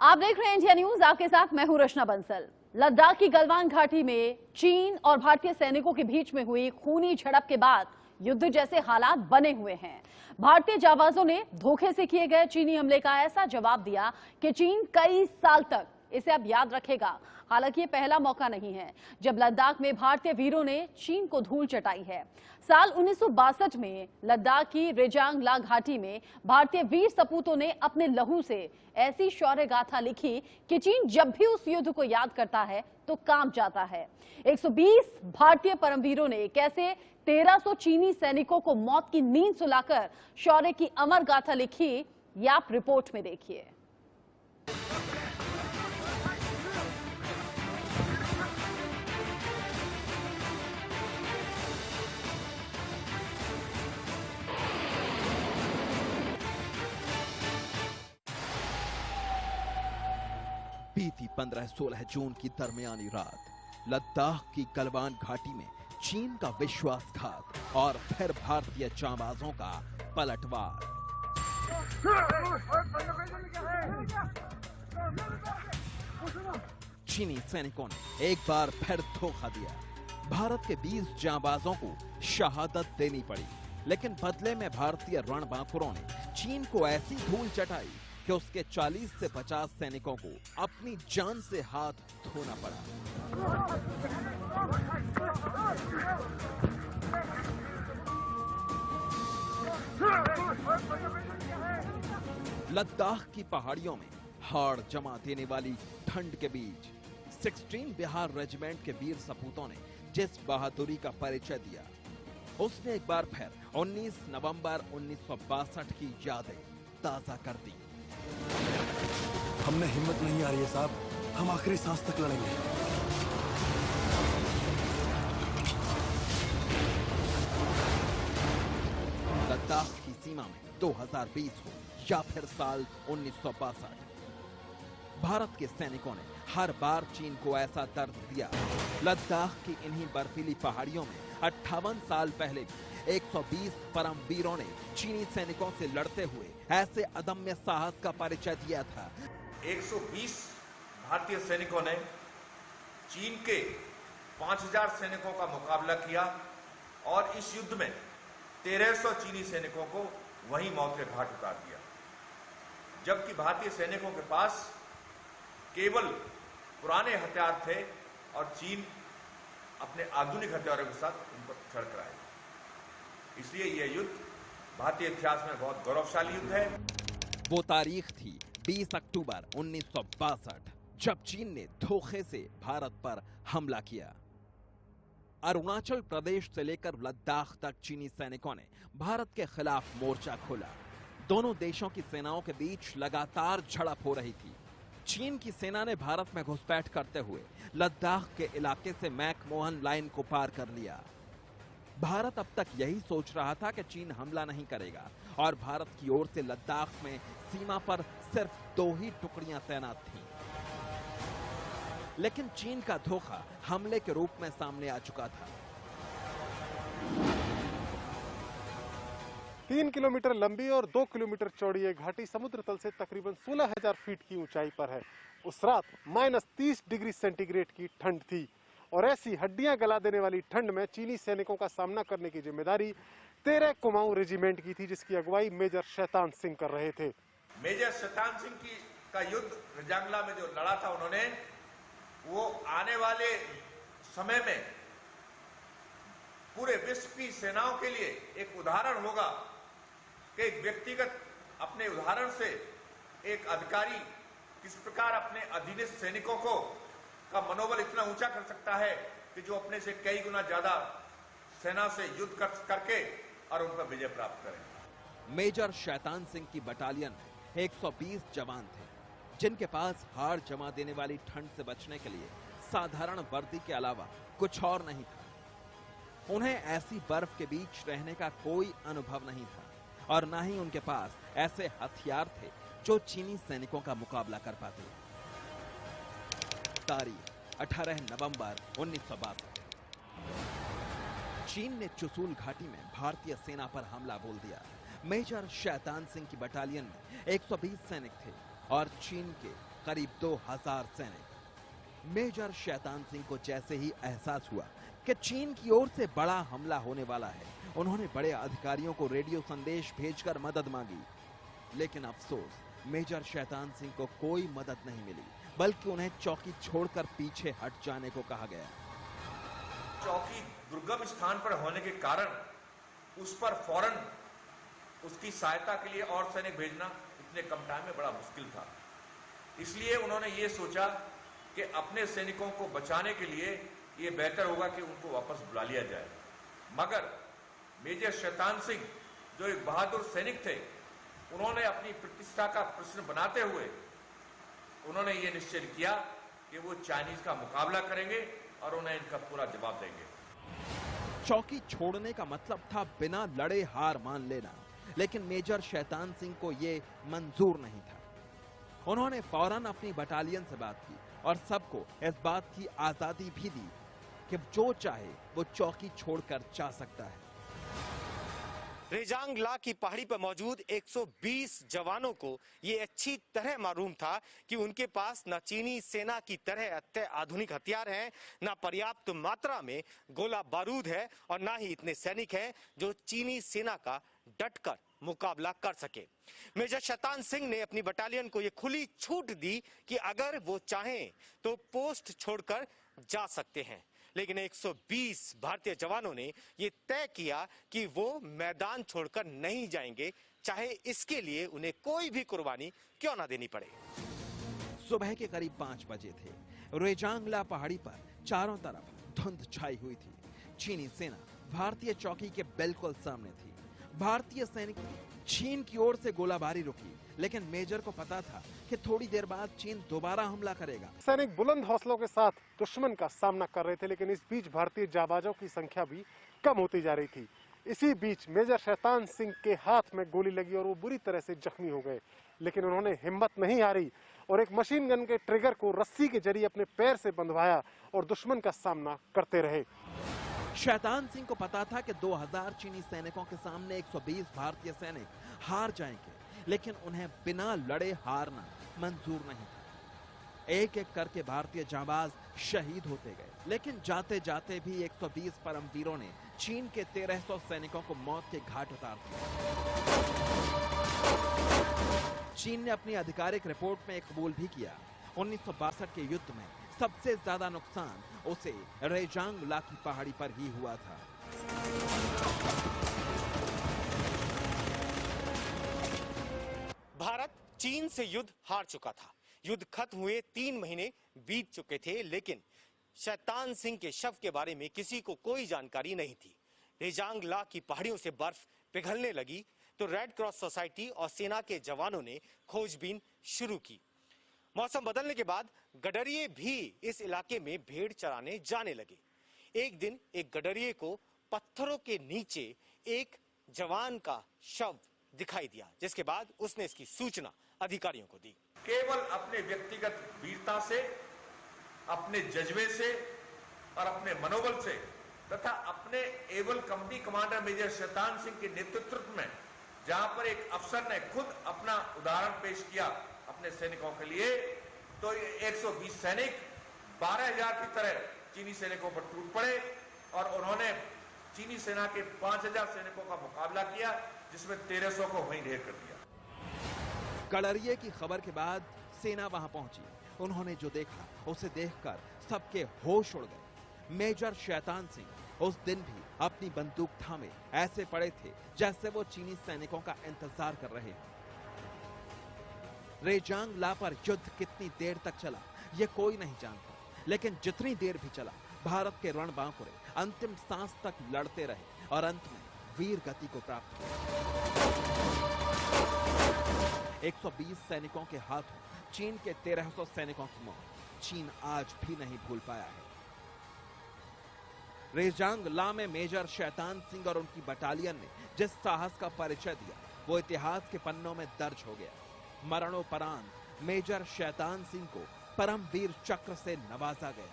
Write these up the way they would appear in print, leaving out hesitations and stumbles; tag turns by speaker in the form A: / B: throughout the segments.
A: आप देख रहे हैं इंडिया न्यूज, आपके साथ मैं हूं रचना बंसल। लद्दाख की गलवान घाटी में चीन और भारतीय सैनिकों के बीच में हुई खूनी झड़प के बाद युद्ध जैसे हालात बने हुए हैं। भारतीय जाबाजों ने धोखे से किए गए चीनी हमले का ऐसा जवाब दिया कि चीन कई साल तक इसे अब याद रखेगा। हालांकि ये पहला मौका नहीं है जब लद्दाख में भारतीय वीरों ने चीन को धूल चटाई है। साल 1962 में लद्दाख की रेजांगला घाटी में भारतीय वीर सपूतों ने अपने लहू से ऐसी शौर्य गाथा लिखी कि चीन जब भी उस युद्ध को याद करता है तो कांप जाता है। 120 भारतीय परमवीरों ने कैसे 1300 चीनी सैनिकों को मौत की नींद सुलाकर शौर्य की अमर गाथा लिखी, ये आप रिपोर्ट में देखिए।
B: बीती 15-16 जून की दरमियानी रात लद्दाख की गलवान घाटी में चीन का विश्वासघात और फिर भारतीय जांबाजों का पलटवार। चीनी सैनिकों ने एक बार फिर धोखा दिया। भारत के 20 जांबाजों को शहादत देनी पड़ी, लेकिन बदले में भारतीय रणबांकुरों ने चीन को ऐसी धूल चटाई कि उसके 40 से 50 सैनिकों को अपनी जान से हाथ धोना पड़ा। लद्दाख की पहाड़ियों में हाड़ जमा देने वाली ठंड के बीच 16 बिहार रेजिमेंट के वीर सपूतों ने जिस बहादुरी का परिचय दिया, उसने एक बार फिर 19 नवंबर 1962 की यादें ताजा कर दी।
C: हमने हिम्मत नहीं हारी है साहब, हम आखिरी सांस तक लड़ेंगे।
B: लद्दाख की सीमा में 2020 हो या फिर साल 1962, भारत के सैनिकों ने हर बार चीन को ऐसा दर्द दिया। लद्दाख की इन्हीं बर्फीली पहाड़ियों में 58 साल पहले 120 परमवीरों ने चीनी सैनिकों से लड़ते हुए ऐसे अदम्य साहस का परिचय दिया था।
D: 120 भारतीय सैनिकों ने चीन के 5000 सैनिकों का मुकाबला किया और इस युद्ध में 1300 चीनी सैनिकों को वहीं मौत के घाट उतार दिया, जबकि भारतीय सैनिकों के पास केवल पुराने हथियार थे और चीन अपने आधुनिक हथियारों के साथ उन पर चढ़ कर आए। इसलिए यह युद्ध भारतीय इतिहास में बहुत गौरवशाली युद्ध है।
B: वो तारीख थी 20 अक्टूबर 1962, जब चीन ने धोखे से भारत पर हमला किया। अरुणाचल प्रदेश से लेकर लद्दाख तक चीनी सैनिकों ने भारत के खिलाफ मोर्चा खोला। दोनों देशों की सेनाओं के बीच लगातार झड़प हो रही थी। चीन की सेना ने भारत में घुसपैठ करते हुए लद्दाख के इलाके से मैकमोहन लाइन को पार कर लिया। भारत अब तक यही सोच रहा था कि चीन हमला नहीं करेगा और भारत की ओर से लद्दाख में सीमा पर सिर्फ 2 ही टुकड़ियां तैनात थीं। लेकिन चीन का धोखा हमले के रूप में सामने आ चुका था।
E: 3 किलोमीटर लंबी और 2 किलोमीटर चौड़ी ये घाटी समुद्र तल से तकरीबन 16,000 फीट की ऊंचाई पर है। उस रात -30 डिग्री सेंटीग्रेड की ठंड थी और ऐसी हड्डियां गला देने वाली ठंड में चीनी सैनिकों का सामना करने की जिम्मेदारी 13 कुमाऊं रेजिमेंट की थी, जिसकी अगुवाई मेजर शैतान सिंह कर रहे थे।
D: मेजर शैतान सिंह का युद्ध रेजांगला में जो लड़ा था उन्होंने, वो आने वाले समय में पूरे विश्व की सेनाओं के लिए एक उदाहरण होगा कि एक व्यक्तिगत अपने उदाहरण से एक अधिकारी किस प्रकार अपने अधीनस्थ सैनिकों को का मनोबल इतना ऊंचा कर सकता है कि जो अपने से कई गुना ज्यादा सेना से युद्ध करके और उन पर विजय प्राप्त करें।
B: मेजर शैतान सिंह की बटालियन में 120 जवान थे, जिनके पास हाड़ जमा देने वाली ठंड से बचने के लिए साधारण वर्दी के अलावा कुछ और नहीं था। उन्हें ऐसी बर्फ के बीच रहने का कोई अनुभव नहीं था और ना ही उनके पास ऐसे हथियार थे जो चीनी सैनिकों का मुकाबला कर पाते। तारीख 18 नवंबर 1962। चीन ने चुसूल घाटी में भारतीय सेना पर हमला बोल दिया। मेजर शैतान सिंह की बटालियन में 120 सैनिक थे, और चीन के करीब 2000 सैनिक। मेजर शैतान सिंह को जैसे ही एहसास हुआ कि चीन की ओर से बड़ा हमला होने वाला है, उन्होंने बड़े अधिकारियों को रेडियो संदेश भेजकर मदद मांगी। लेकिन अफसोस, मेजर शैतान सिंह को कोई मदद नहीं मिली, बल्कि उन्हें चौकी छोड़कर पीछे हट जाने को कहा गया।
D: चौकी दुर्गम स्थान पर होने के कारण उस पर फौरन उसकी सहायता के लिए और सैनिक भेजना इतने कम टाइम में बड़ा मुश्किल था। इसलिए उन्होंने ये सोचा कि अपने सैनिकों को बचाने के लिए ये बेहतर होगा कि उनको वापस बुला लिया जाए। मगर मेजर शैतान सिंह जो एक बहादुर सैनिक थे, उन्होंने अपनी प्रतिष्ठा का प्रश्न बनाते हुए उन्होंने ये निश्चय किया कि वो चाइनीज का मुकाबला करेंगे और उन्हें इनका पूरा जवाब देंगे।
B: चौकी छोड़ने का मतलब था बिना लड़े हार मान लेना, लेकिन मेजर शैतान सिंह को यह मंजूर नहीं था। उन्होंने फौरन अपनी बटालियन से बात की और सबको इस बात की आजादी भी दी कि जो चाहे वो चौकी छोड़कर जा सकता है।
F: रेजांग ला की पहाड़ी पर मौजूद 120 जवानों को ये अच्छी तरह मालूम था कि उनके पास न चीनी सेना की तरह अत्याधुनिक हथियार हैं, न पर्याप्त मात्रा में गोला बारूद है और न ही इतने सैनिक हैं जो चीनी सेना का डटकर मुकाबला कर सके। मेजर शैतान सिंह ने अपनी बटालियन को ये खुली छूट दी कि अगर वो चाहें तो पोस्ट छोड़कर जा सकते हैं, लेकिन 120 भारतीय जवानों ने ये तय किया कि वो मैदान छोड़कर नहीं जाएंगे, चाहे इसके लिए उन्हें कोई भी कुर्बानी क्यों ना देनी पड़े।
B: सुबह के करीब 5 बजे थे। रेजांगला पहाड़ी पर चारों तरफ धुंध छाई हुई थी। चीनी सेना भारतीय चौकी के बिल्कुल सामने थी। भारतीय सैनिक चीन की ओर से गोलाबारी रुकी, लेकिन मेजर को पता था कि थोड़ी देर बाद चीन दोबारा हमला करेगा।
E: सैनिक बुलंद हौसलों के साथ दुश्मन का सामना कर रहे थे, लेकिन इस बीच भारतीय जाबाजों की संख्या भी कम होती जा रही थी। इसी बीच मेजर शैतान सिंह के हाथ में गोली लगी और वो बुरी तरह से जख्मी हो गए, लेकिन उन्होंने हिम्मत नहीं हारी और एक मशीन गन के ट्रिगर को रस्सी के जरिए अपने पैर से बंधवाया और दुश्मन का सामना करते रहे।
B: शैतान सिंह को पता था कि 2000 चीनी सैनिकों के सामने 120 भारतीय सैनिक हार जाएंगे, लेकिन उन्हें बिना लड़े हारना मंजूर नहीं था। एक एक करके भारतीय जाबाज शहीद होते गए, लेकिन जाते जाते भी 120 परमवीरों ने चीन के 1300 सैनिकों को मौत के घाट उतार दिया। चीन ने अपनी आधिकारिक रिपोर्ट में कबूल भी किया, 1962 के युद्ध में सबसे ज्यादा नुकसान उसे रेजांग ला की पहाड़ी पर ही हुआ था।
F: भारत चीन से युद्ध हार चुका था। युद्ध खत्म हुए 3 महीने बीत चुके थे, लेकिन शैतान सिंह के शव के बारे में किसी को कोई जानकारी नहीं थी। रेजांग ला की पहाड़ियों से बर्फ पिघलने लगी तो रेड क्रॉस सोसाइटी और सेना के जवानों ने खोजबीन शुरू की। मौसम बदलने के बाद गडरिये भी इस इलाके में भेड़ चराने जाने लगे। एक दिन एक गडरिये को पत्थरों के नीचे एक जवान का शव दिखाई दिया, जिसके बाद उसने इसकी सूचना अधिकारियों को दी।
D: केवल अपने व्यक्तिगत वीरता से, अपने जज्बे से और अपने मनोबल से तथा अपने able company commander major Shaitan Singh के नेतृत्व में, जहां पर एक अफसर ने खुद अपना उदाहरण पेश किया अपने सैनिकों के लिए, तो 120 सैनिक 12,000 की तरह चीनी सैनिकों पर टूट पड़े और उन्होंने चीनी सेना के 5,000 सैनिकों का मुकाबला किया, जिसमें 1300 को वहीं ढेर कर दिया।
B: गडरिये की खबर के बाद सेना वहां पहुंची। उन्होंने जो देखा उसे देखकर सबके होश उड़ गए। मेजर शैतान सिंह उस दिन भी अपनी बंदूक थामे ऐसे पड़े थे जैसे वो चीनी सैनिकों का इंतजार कर रहे हैं। रेजांग ला पर युद्ध कितनी देर तक चला ये कोई नहीं जानता, लेकिन जितनी देर भी चला भारत के रणबांकुरे अंतिम सांस तक लड़ते रहे और अंत में वीर गति को प्राप्त हुआ। 120 सैनिकों के हाथों चीन के 1300 सैनिकों की मौत चीन आज भी नहीं भूल पाया है। रेजांग ला में मेजर शैतान सिंह और उनकी बटालियन ने जिस साहस का परिचय दिया वो इतिहास के पन्नों में दर्ज हो गया। मरणोपरांत मेजर शैतान सिंह को परमवीर चक्र से नवाजा गया।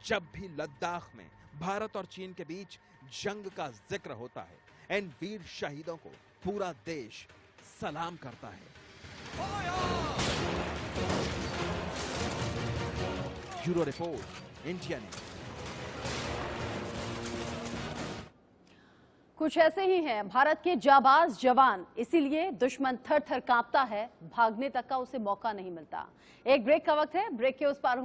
B: जब भी लद्दाख में भारत और चीन के बीच जंग का जिक्र होता है, इन वीर शहीदों को पूरा देश सलाम करता है। Bureau report, India news.
A: कुछ ऐसे ही हैं भारत के जाबाज जवान, इसीलिए दुश्मन थर थर कांपता है, भागने तक का उसे मौका नहीं मिलता। एक ब्रेक का वक्त है, ब्रेक के उस पार